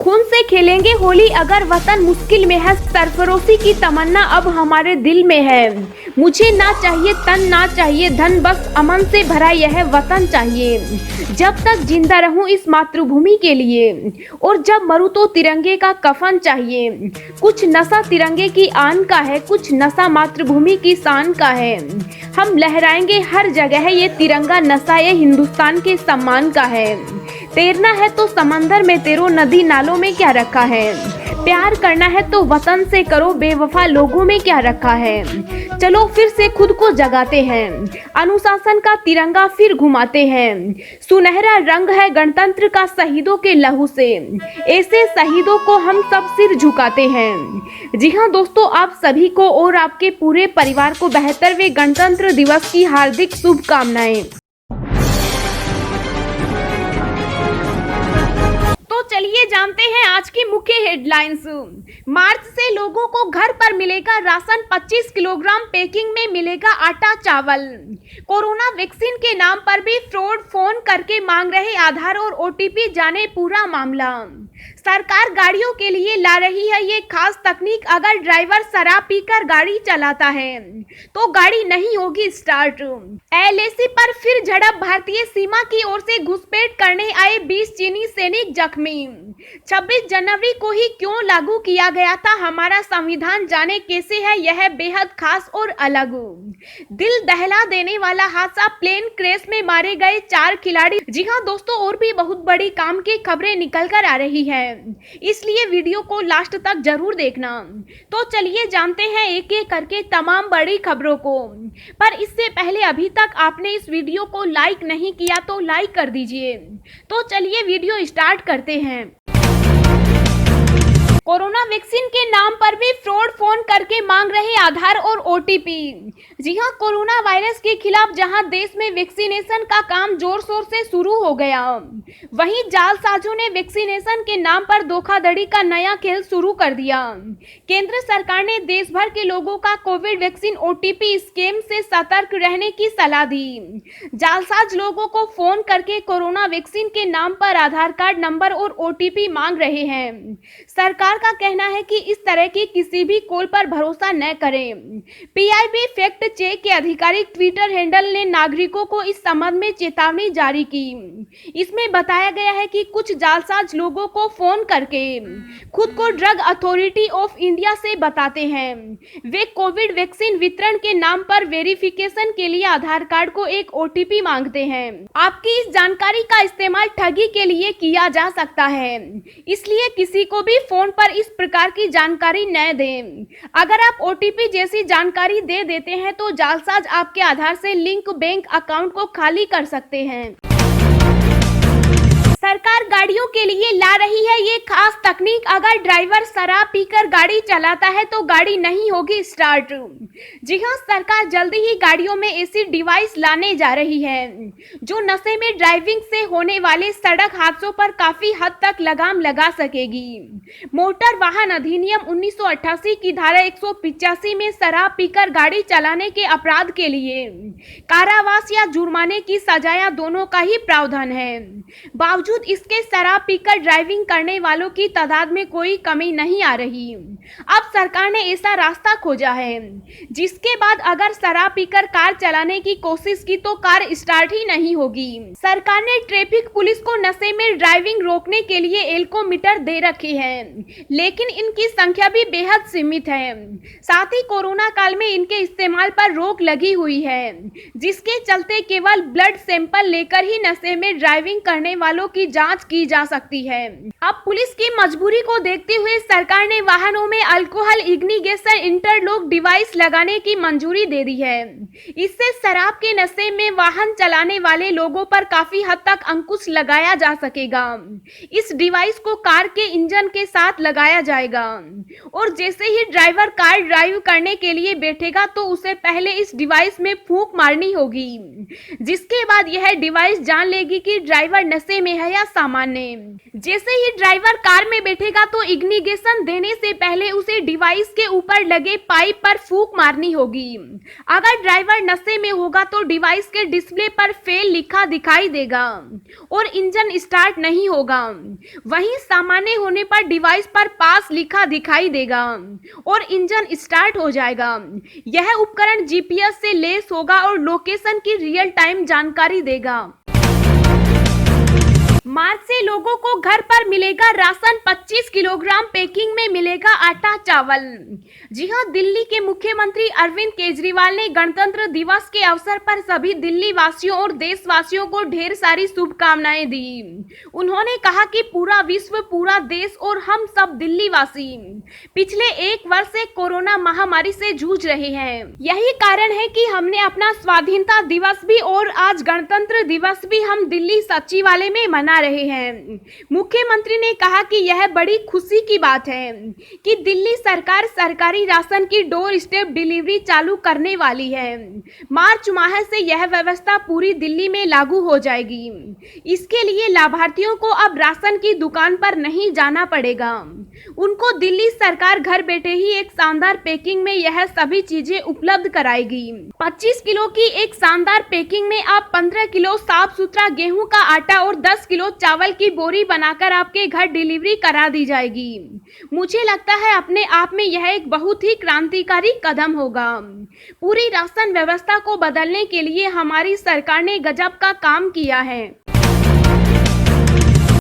खून से खेलेंगे होली अगर वतन मुश्किल में है, सरफरोशी की तमन्ना अब हमारे दिल में है। मुझे ना चाहिए तन ना चाहिए धन, बस अमन से भरा यह वतन चाहिए। जब तक जिंदा रहूं इस मातृभूमि के लिए, और जब मरूं तो तिरंगे का कफन चाहिए। कुछ नशा तिरंगे की आन का है, कुछ नशा मातृभूमि की शान का है। हम लहराएंगे हर जगह है ये तिरंगा, नशा ये हिंदुस्तान के सम्मान का है। तैरना है तो समंदर में तैरो, नदी नालों में क्या रखा है। प्यार करना है तो वतन से करो, बेवफा लोगों में क्या रखा है। चलो फिर से खुद को जगाते हैं, अनुशासन का तिरंगा फिर घुमाते हैं। सुनहरा रंग है गणतंत्र का शहीदों के लहू से, ऐसे शहीदों को हम सब सिर झुकाते हैं। जी हाँ दोस्तों, आप सभी को और आपके पूरे परिवार को 72वें गणतंत्र दिवस की हार्दिक शुभकामनाएं। तो चलिए जानते हैं आज की मुख्य हेडलाइंस। मार्च से लोगों को घर पर मिलेगा राशन, 25 किलोग्राम पैकिंग में मिलेगा आटा चावल। कोरोना वैक्सीन के नाम पर भी फ्रॉड, फोन करके मांग रहे आधार और ओटीपी, जाने पूरा मामला। सरकार गाड़ियों के लिए ला रही है ये खास तकनीक, अगर ड्राइवर शराब पीकर गाड़ी चलाता है तो गाड़ी नहीं होगी स्टार्ट। एलएसी पर फिर झड़प, भारतीय सीमा की ओर से घुसपैठ करने आए 20 चीनी सैनिक जख्मी। 26 जनवरी को ही क्यों लागू किया गया था हमारा संविधान, जाने कैसे है यह बेहद खास और अलग। दिल दहला देने वाला हादसा, प्लेन क्रैश में मारे गए 4 खिलाड़ी। जी हाँ दोस्तों, और भी बहुत बड़ी काम की खबरें निकल कर आ रही है, इसलिए वीडियो को लास्ट तक जरूर देखना। तो चलिए जानते हैं एक एक करके तमाम बड़ी खबरों को। पर इससे पहले अभी तक आपने इस वीडियो को लाइक नहीं किया तो लाइक कर दीजिए। तो चलिए वीडियो स्टार्ट करते हैं। कोरोना वैक्सीन के नाम पर भी फ्रॉड, फोन करके मांग रहे आधार और ओटीपी। जी हां, कोरोना वायरस के खिलाफ जहां देश में वैक्सीनेशन का काम जोर शोर से शुरू हो गया, वहीं जालसाजों ने वैक्सीनेशन के नाम पर धोखाधड़ी का नया खेल शुरू कर दिया। केंद्र सरकार ने देश भर के लोगों का कोविड वैक्सीन ओटीपी स्कैम से सतर्क रहने की सलाह दी। जालसाज लोगों को फोन करके कोरोना वैक्सीन के नाम पर आधार कार्ड नंबर और ओटीपी मांग रहे हैं। सरकार का कहना है कि इस तरह की किसी भी कॉल पर भरोसा न करें। पीआईबी फैक्ट चेक के आधिकारिक ट्विटर हैंडल ने नागरिकों को इस संबंध में चेतावनी जारी की। इसमें बताया गया है कि कुछ जालसाज लोगों को फोन करके खुद को ड्रग अथॉरिटी ऑफ इंडिया से बताते हैं। वे कोविड वैक्सीन वितरण के नाम पर वेरिफिकेशन के लिए आधार कार्ड को एक ओटीपी मांगते हैं। आपकी इस जानकारी का इस्तेमाल ठगी के लिए किया जा सकता है, इसलिए किसी को भी फोन पर इस प्रकार की जानकारी न दें। अगर आप ओटीपी जैसी जानकारी दे देते हैं तो जालसाज आपके आधार से लिंक बैंक अकाउंट को खाली कर सकते हैं। सरकार गाड़ियों के लिए ला रही है ये खास तकनीक, अगर ड्राइवर शराब पीकर गाड़ी चलाता है तो गाड़ी नहीं होगी स्टार्ट। जी हां, सरकार जल्दी ही गाड़ियों में ऐसी डिवाइस लाने जा रही है जो नशे में ड्राइविंग से होने वाले सड़क हादसों पर काफी हद तक लगाम लगा सकेगी। मोटर वाहन अधिनियम 1988 की धारा 185 में शराब पीकर गाड़ी चलाने के अपराध के लिए कारावास या जुर्माने की सजाया दोनों का ही प्रावधान है। बावजूद इसके शराब पीकर ड्राइविंग करने वालों की तादाद में कोई कमी नहीं आ रही। अब सरकार ने ऐसा रास्ता खोजा है जिसके बाद अगर शराब पीकर कार चलाने की कोशिश की तो कार स्टार्ट ही नहीं होगी। सरकार ने ट्रैफिक पुलिस को नशे में ड्राइविंग रोकने के लिए एल्कोमीटर दे रखे हैं, लेकिन इनकी संख्या भी बेहद सीमित है। साथ ही कोरोना काल में इनके इस्तेमाल पर रोक लगी हुई है, जिसके चलते केवल ब्लड सैंपल लेकर ही नशे में ड्राइविंग करने वालों की जांच की जा सकती है। अब पुलिस की मजबूरी को देखते हुए सरकार ने वाहनों में अल्कोहल इग्निगेशन इंटरलॉक डिवाइस लगाने की मंजूरी दे दी है। इससे शराब के नशे में वाहन चलाने वाले लोगों पर काफी हद तक अंकुश लगाया जा सकेगा। इस डिवाइस को कार के इंजन के साथ लगाया जाएगा और जैसे ही ड्राइवर कार ड्राइव करने के लिए बैठेगा तो उसे पहले इस डिवाइस में फूंक मारनी होगी, जिसके बाद यह डिवाइस जान लेगी कि ड्राइवर नशे में है या सामान्य। जैसे ही ड्राइवर कार में बैठेगा तो इग्निशन देने से पहले उसे डिवाइस के ऊपर लगे पाइप पर फूंक मारनी होगी। अगर ड्राइवर नशे में होगा तो डिवाइस के डिस्प्ले पर फेल लिखा दिखाई देगा और इंजन स्टार्ट नहीं होगा। वहीं सामान्य होने पर डिवाइस पर पास लिखा दिखाई देगा और इंजन स्टार्ट हो जाएगा। यह उपकरण जीपीएस से लेस होगा और लोकेशन की रियल टाइम जानकारी देगा। मार्च से लोगों को घर पर मिलेगा राशन, 25 किलोग्राम पैकिंग में मिलेगा आटा चावल। जी हां, दिल्ली के मुख्यमंत्री अरविंद केजरीवाल ने गणतंत्र दिवस के अवसर पर सभी दिल्ली वासियों और देशवासियों को ढेर सारी शुभकामनाएं दी। उन्होंने कहा कि पूरा विश्व, पूरा देश और हम सब दिल्ली वासी पिछले 1 वर्ष से कोरोना महामारी से जूझ रहे हैं। यही कारण है कि हमने अपना स्वाधीनता दिवस भी और आज गणतंत्र दिवस भी हम दिल्ली सचिवालय में मना रहे हैं। मुख्यमंत्री ने कहा कि यह बड़ी खुशी की बात है कि दिल्ली सरकार सरकारी राशन की डोर स्टेप डिलीवरी चालू करने वाली है। मार्च माह से यह व्यवस्था पूरी दिल्ली में लागू हो जाएगी। इसके लिए लाभार्थियों को अब राशन की दुकान पर नहीं जाना पड़ेगा। उनको दिल्ली सरकार घर बैठे ही एक शानदार पैकिंग में यह सभी चीजें उपलब्ध कराएगी। 25 किलो की एक शानदार पैकिंग में आप 15 किलो साफ सुथरा गेहूं का आटा और 10 किलो चावल की बोरी बनाकर आपके घर डिलीवरी करा दी जाएगी। मुझे लगता है अपने आप में यह एक बहुत ही क्रांतिकारी कदम होगा। पूरी राशन व्यवस्था को बदलने के लिए हमारी सरकार ने गजब का काम किया है।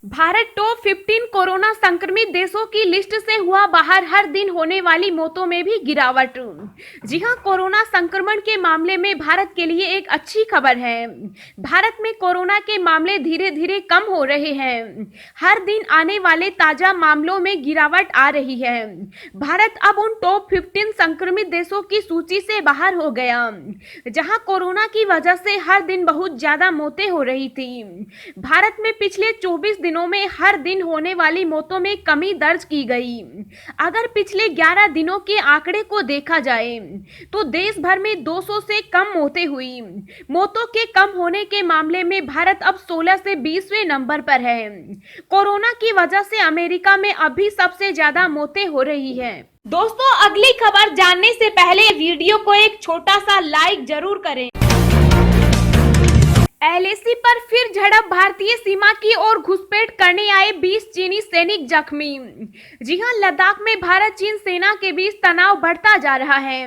भारत टॉप 15 कोरोना संक्रमित देशों की लिस्ट से हुआ बाहर, हर दिन होने वाली मौतों में भी गिरावट। जी हां, कोरोना संक्रमण के मामले में भारत के लिए एक अच्छी खबर है। भारत में कोरोना के मामले धीरे धीरे कम हो रहे हैं। हर दिन आने वाले ताजा मामलों में गिरावट आ रही है। भारत अब उन टॉप 15 संक्रमित देशों की सूची से बाहर हो गया जहां कोरोना की वजह से हर दिन बहुत ज्यादा मौतें हो रही थी। भारत में पिछले 24 दिनों में हर दिन होने वाली मौतों में कमी दर्ज की गई। अगर पिछले 11 दिनों के आंकड़े को देखा जाए तो देश भर में 200 से कम मौतें हुई। मौतों के कम होने के मामले में भारत अब 16 से 20वें नंबर पर है। कोरोना की वजह से अमेरिका में अभी सबसे ज्यादा मौतें हो रही है। दोस्तों, अगली खबर जानने से पहले वीडियो को एक छोटा सा लाइक जरूर करें। एलएसी पर फिर झड़प, भारतीय सीमा की ओर घुसपैठ करने आए 20 चीनी सैनिक जख्मी। जी हां, लद्दाख में भारत चीन सेना के बीच तनाव बढ़ता जा रहा है।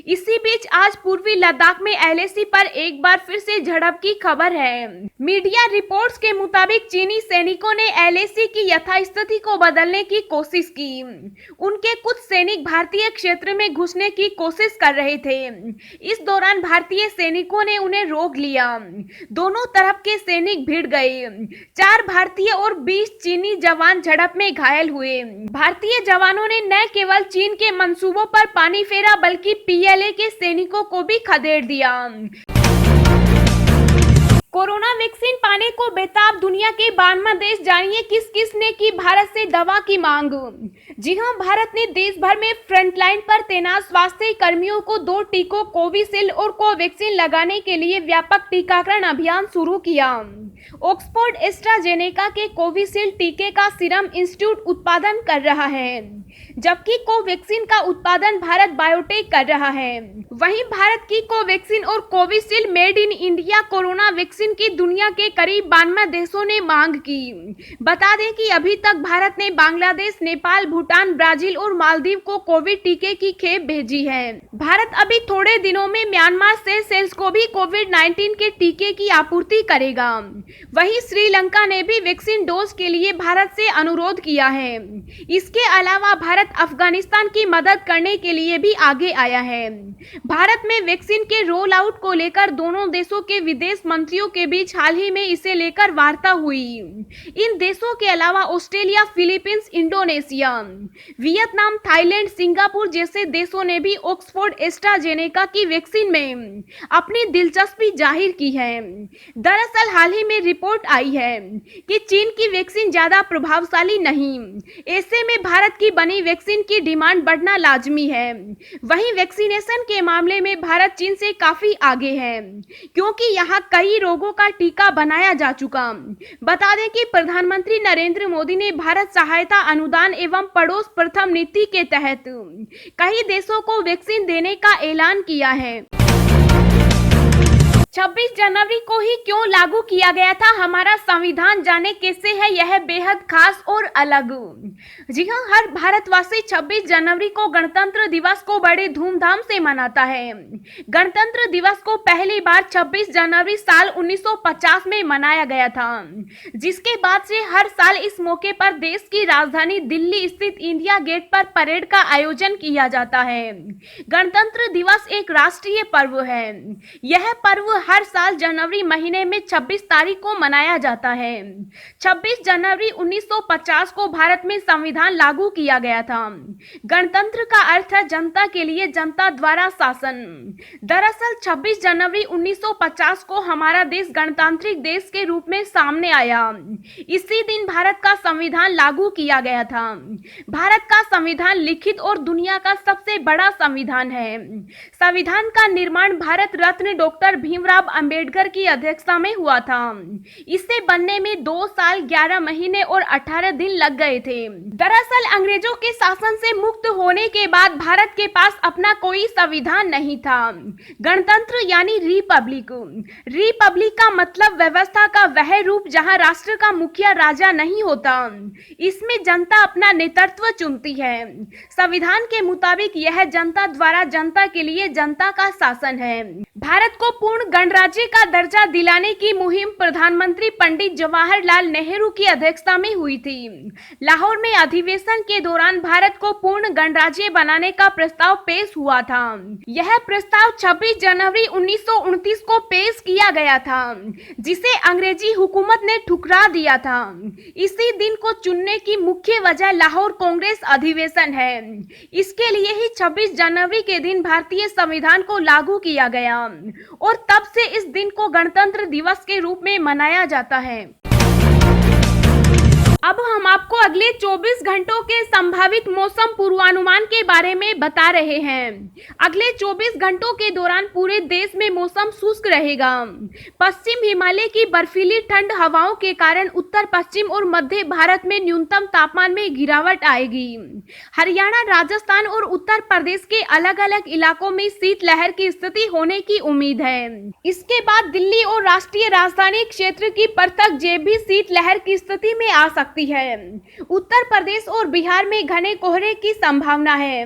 इसी बीच आज पूर्वी लद्दाख में एलएसी पर एक बार फिर से झड़प की खबर है। मीडिया रिपोर्ट्स के मुताबिक चीनी सैनिकों ने एलएसी की यथास्थिति को बदलने की कोशिश की। उनके कुछ सैनिक भारतीय क्षेत्र में घुसने की कोशिश कर रहे थे। इस दौरान भारतीय सैनिकों ने उन्हें रोक लिया। दोनों तरफ के सैनिक भिड़ गए। 4 भारतीय और 20 चीनी जवान झड़प में घायल हुए। भारतीय जवानों ने न केवल चीन के मंसूबों पर पानी फेरा बल्कि पीएलए के सैनिकों को भी खदेड़ दिया। कोरोना वैक्सीन पाने को बेताब दुनिया के 52 देश, जानिए किस किस ने की भारत से दवा की मांग। जी हां, भारत ने देश भर में फ्रंटलाइन पर तैनात स्वास्थ्य कर्मियों को 2 टीकों कोविशील्ड और कोवैक्सीन लगाने के लिए व्यापक टीकाकरण अभियान शुरू किया। ऑक्सफोर्ड एस्ट्राजेनेका के कोविशील्ड टीके का सीरम इंस्टीट्यूट उत्पादन कर रहा है, जबकि कोवैक्सीन का उत्पादन भारत बायोटेक कर रहा है। वहीं भारत की कोवैक्सीन और Covishield made in India corona vaccine की दुनिया के करीब 52 देशों ने मांग की। बता दें कि अभी तक भारत ने बांग्लादेश, नेपाल, भूटान, ब्राजील और मालदीव को कोविड टीके की खेप भेजी है। भारत अभी थोड़े दिनों में म्यांमार सेशेल्स को भी कोविड-19 के टीके की आपूर्ति करेगा। वहीं श्रीलंका ने भी वैक्सीन डोज के लिए भारत से अनुरोध किया है। इसके अलावा भारत अफगानिस्तान की मदद करने के लिए भी आगे आया है। भारत में वैक्सीन के रोल आउट को लेकर दोनों देशों के विदेश मंत्रियों के बीच हाल ही में इसे लेकर वार्ता हुई। इन देशों के अलावा Australia, Philippines, Indonesia, Vietnam, Thailand, Singapore जैसे देशों ने भी ऑक्सफोर्ड एस्ट्राजेनेका की वैक्सीन में अपनी दिलचस्पी जाहिर की है। दरअसल हाल ही में रिपोर्ट आई है कि चीन की वैक्सीन ज्यादा प्रभावशाली नहीं, ऐसे में भारत की बनी वैक्सीन की डिमांड बढ़ना लाजमी है। वहीं वैक्सीनेशन के मामले में भारत चीन से काफी आगे है, क्योंकि यहां कई रोगों का टीका बनाया जा चुका। बता दें कि प्रधानमंत्री नरेंद्र मोदी ने भारत सहायता अनुदान एवं पड़ोस प्रथम नीति के तहत कई देशों को वैक्सीन देने का ऐलान किया है। 26 जनवरी को ही क्यों लागू किया गया था हमारा संविधान, जाने कैसे है यह बेहद खास और अलग। जी हां, हर भारतवासी 26 जनवरी को गणतंत्र दिवस को बड़े धूमधाम से मनाता है। गणतंत्र दिवस को पहली बार 26 जनवरी साल 1950 में मनाया गया था, जिसके बाद से हर साल इस मौके पर देश की राजधानी दिल्ली स्थित इंडिया गेट पर परेड का आयोजन किया जाता है। गणतंत्र दिवस एक राष्ट्रीय पर्व है। यह पर्व हर साल जनवरी महीने में 26 तारीख को मनाया जाता है। 26 जनवरी 1950 को भारत में संविधान लागू किया गया था। गणतंत्र का अर्थ है जनता के लिए जनता द्वारा शासन। दरअसल 26 जनवरी 1950 को हमारा देश गणतांत्रिक देश के रूप में सामने आया। इसी दिन भारत का संविधान लागू किया गया था। भारत का संविधान लिखित और दुनिया का सबसे बड़ा संविधान है। संविधान का निर्माण भारत रत्न डॉक्टर भीमराव अंबेडकर की अध्यक्षता में हुआ था। इसे बनने में 2 साल 11 महीने और 18 दिन लग गए थे। दरअसल अंग्रेजों के शासन से मुक्त होने के बाद भारत के पास अपना कोई संविधान नहीं था। गणतंत्र यानी रिपब्लिक। रिपब्लिक का मतलब व्यवस्था का वह रूप जहां राष्ट्र का मुखिया राजा नहीं होता। इसमें जनता अपना नेतृत्व चुनती है। संविधान के मुताबिक यह जनता द्वारा जनता के लिए जनता का शासन है। भारत को पूर्ण गणराज्य का दर्जा दिलाने की मुहिम प्रधानमंत्री पंडित जवाहरलाल नेहरू की अध्यक्षता में हुई थी। लाहौर में अधिवेशन के दौरान भारत को पूर्ण गणराज्य बनाने का प्रस्ताव पेश हुआ था। यह प्रस्ताव 26 जनवरी 1929 को पेश किया गया था, जिसे अंग्रेजी हुकूमत ने ठुकरा दिया था। इसी दिन को चुनने की मुख्य वजह लाहौर कांग्रेस अधिवेशन है। इसके लिए ही 26 जनवरी के दिन भारतीय संविधान को लागू किया गया और तब से इस दिन को गणतंत्र दिवस के रूप में मनाया जाता है। अब हम आपको अगले 24 घंटों के संभावित मौसम पूर्वानुमान के बारे में बता रहे हैं। अगले 24 घंटों के दौरान पूरे देश में मौसम शुष्क रहेगा। पश्चिम हिमालय की बर्फीली ठंड हवाओं के कारण उत्तर पश्चिम और मध्य भारत में न्यूनतम तापमान में गिरावट आएगी। हरियाणा, राजस्थान और उत्तर प्रदेश के अलग अलग इलाकों में शीतलहर की स्थिति होने की उम्मीद है। इसके बाद दिल्ली और राष्ट्रीय राजधानी क्षेत्र की परतक जे भी शीतलहर की स्थिति में आ सकती है। उत्तर प्रदेश और बिहार में घने कोहरे की संभावना है।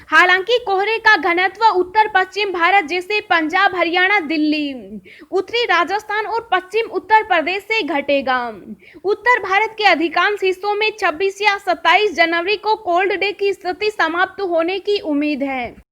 हालांकि कोहरे का घनत्व उत्तर पश्चिम भारत जैसे पंजाब, हरियाणा, दिल्ली, उत्तरी राजस्थान और पश्चिम उत्तर प्रदेश से घटेगा। उत्तर भारत के अधिकांश हिस्सों में 26 या 27 जनवरी को कोल्ड डे की स्थिति समाप्त होने की उम्मीद है।